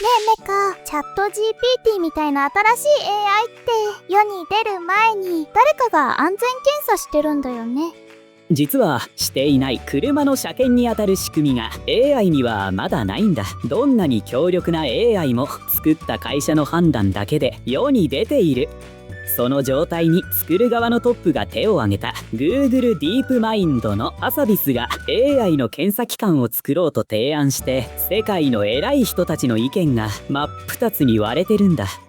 えメカ、チャット GPT みたいな新しい AI って世に出る前に誰かが安全検査してるんだよね。実はしていない車の車検にあたる仕組みが AI にはまだないんだ。どんなに強力な AI も作った会社の判断だけで世に出ている。その状態に作る側のトップが手を挙げた Google ディープマインドのアサビスが AI の検査機関を作ろうと提案して、世界の偉い人たちの意見が真っ二つに割れてるんだ。作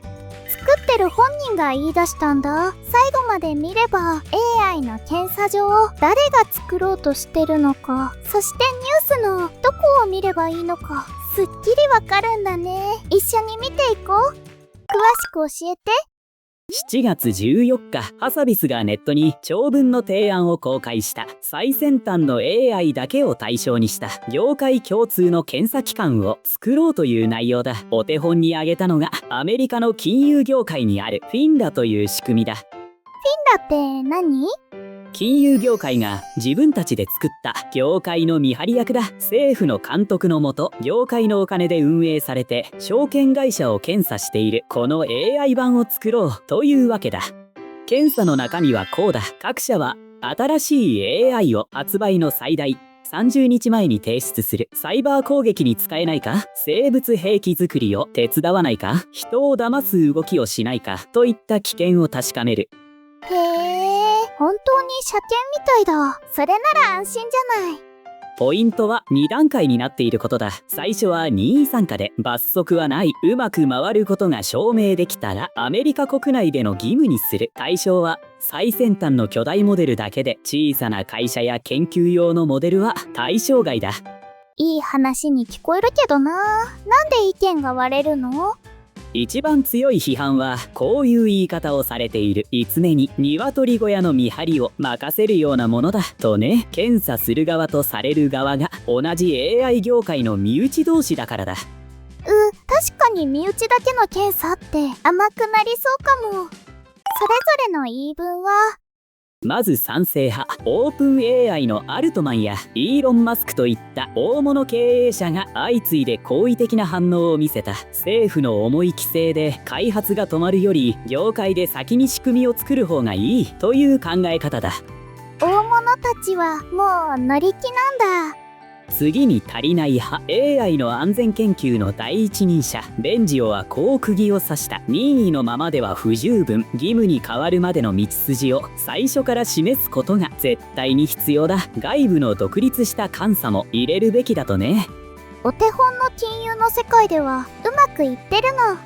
ってる本人が言い出したんだ。最後まで見れば AI の検査場を誰が作ろうとしてるのか、そしてニュースのどこを見ればいいのかすっきりわかるんだね。一緒に見ていこう。詳しく教えて。7月14日、アサビスがネットに長文の提案を公開した。最先端の AI だけを対象にした業界共通の検査機関を作ろうという内容だ。お手本に挙げたのがアメリカの金融業界にあるフィンラという仕組みだ。フィンラって何？金融業界が自分たちで作った業界の見張り役だ。政府の監督のもと、業界のお金で運営されて証券会社を検査しているこの AI 版を作ろうというわけだ。検査の中身はこうだ。各社は新しい AI を発売の最大30日前に提出する。サイバー攻撃に使えないか、生物兵器作りを手伝わないか、人を騙す動きをしないかといった危険を確かめる。へえ、本当に車検みたいだ。それなら安心じゃない。ポイントは2段階になっていることだ。最初は任意参加で罰則はない。うまく回ることが証明できたらアメリカ国内での義務にする。対象は最先端の巨大モデルだけで、小さな会社や研究用のモデルは対象外だ。いい話に聞こえるけどな。なんで意見が割れるの？一番強い批判はこういう言い方をされている。いつめに鶏小屋の見張りを任せるようなものだとね。検査する側とされる側が同じ AI 業界の身内同士だからだ。確かに身内だけの検査って甘くなりそうかも。それぞれの言い分は？まず賛成派、オープン AI のアルトマンやイーロン・マスクといった大物経営者が相次いで好意的な反応を見せた。政府の重い規制で開発が止まるより、業界で先に仕組みを作る方がいいという考え方だ。大物たちはもう乗り気なんだ。次に足りない派、AI の安全研究の第一人者ベンジオはこう釘を刺した。任意のままでは不十分、義務に変わるまでの道筋を最初から示すことが絶対に必要だ。外部の独立した監査も入れるべきだとね。お手本の金融の世界ではうまくいってるの？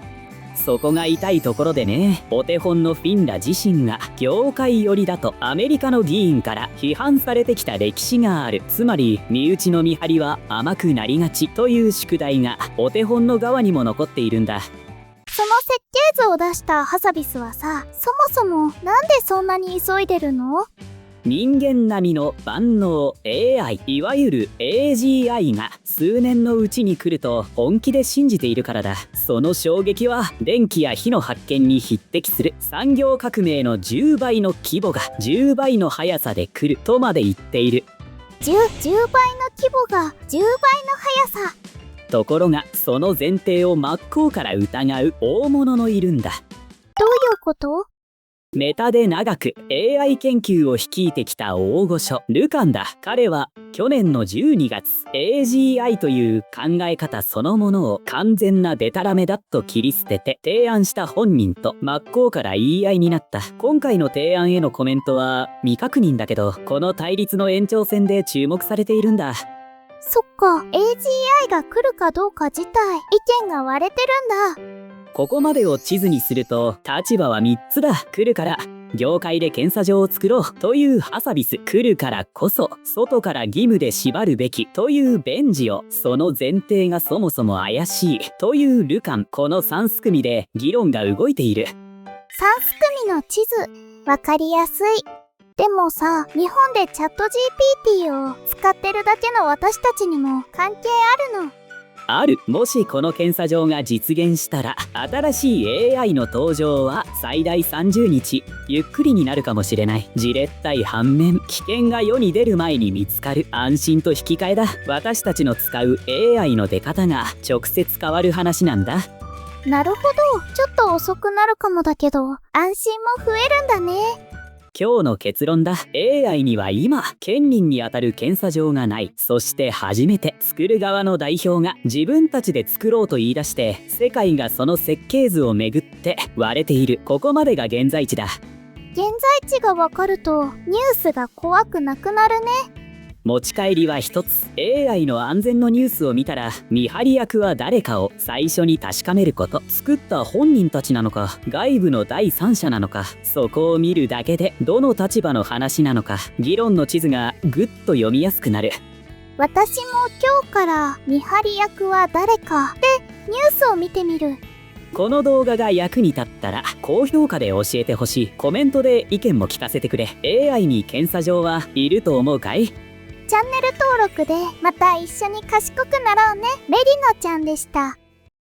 そこが痛いところでね。お手本のフィンラ自身が業界寄りだとアメリカの議員から批判されてきた歴史がある。つまり身内の見張りは甘くなりがちという宿題がお手本の側にも残っているんだ。その設計図を出したハサビスはさ、そもそもなんでそんなに急いでるの？人間並みの万能 AI、 いわゆる AGI が数年のうちに来ると本気で信じているからだ。その衝撃は電気や火の発見に匹敵する。産業革命の10倍の規模が10倍の速さで来るとまで言っている。10倍の規模が10倍の速さ。ところがその前提を真っ向から疑う大物のいるんだ。どういうこと？メタで長く AI 研究を率いてきた大御所ルカンだ。彼は去年の12月 AGI という考え方そのものを完全なデタラメだと切り捨てて提案した本人と真っ向から言い合いになった。今回の提案へのコメントは未確認だけど、この対立の延長線で注目されているんだ。そっか、AGI が来るかどうか自体意見が割れてるんだ。ここまでを地図にすると立場は3つだ。来るから業界で検査場を作ろうというハサビス、来るからこそ外から義務で縛るべきというベンジオ、その前提がそもそも怪しいというルカン。この3すくみで議論が動いている。3すくみの地図、わかりやすい。でもさ、日本でチャット GPT を使ってるだけの私たちにも関係あるの？ある。もしこの検査場が実現したら、新しい AI の登場は最大30日ゆっくりになるかもしれない。じれったい反面、危険が世に出る前に見つかる。安心と引き換えだ。私たちの使う AI の出方が直接変わる話なんだ。なるほど。ちょっと遅くなるかもだけど、安心も増えるんだね。今日の結論だ。 AI には今権利にあたる検査場がない。そして初めて作る側の代表が自分たちで作ろうと言い出して、世界がその設計図をめぐって割れている。ここまでが現在地だ。現在地がわかるとニュースが怖くなくなるね。持ち帰りは一つ。 AI の安全のニュースを見たら、見張り役は誰かを最初に確かめること。作った本人たちなのか、外部の第三者なのか、そこを見るだけでどの立場の話なのか、議論の地図がぐっと読みやすくなる。私も今日から見張り役は誰かでニュースを見てみる。この動画が役に立ったら高評価で教えてほしい。コメントで意見も聞かせてくれ。 AI に検査場はいると思うかい？チャンネル登録でまた一緒に賢くなろうね。メリノちゃんでした。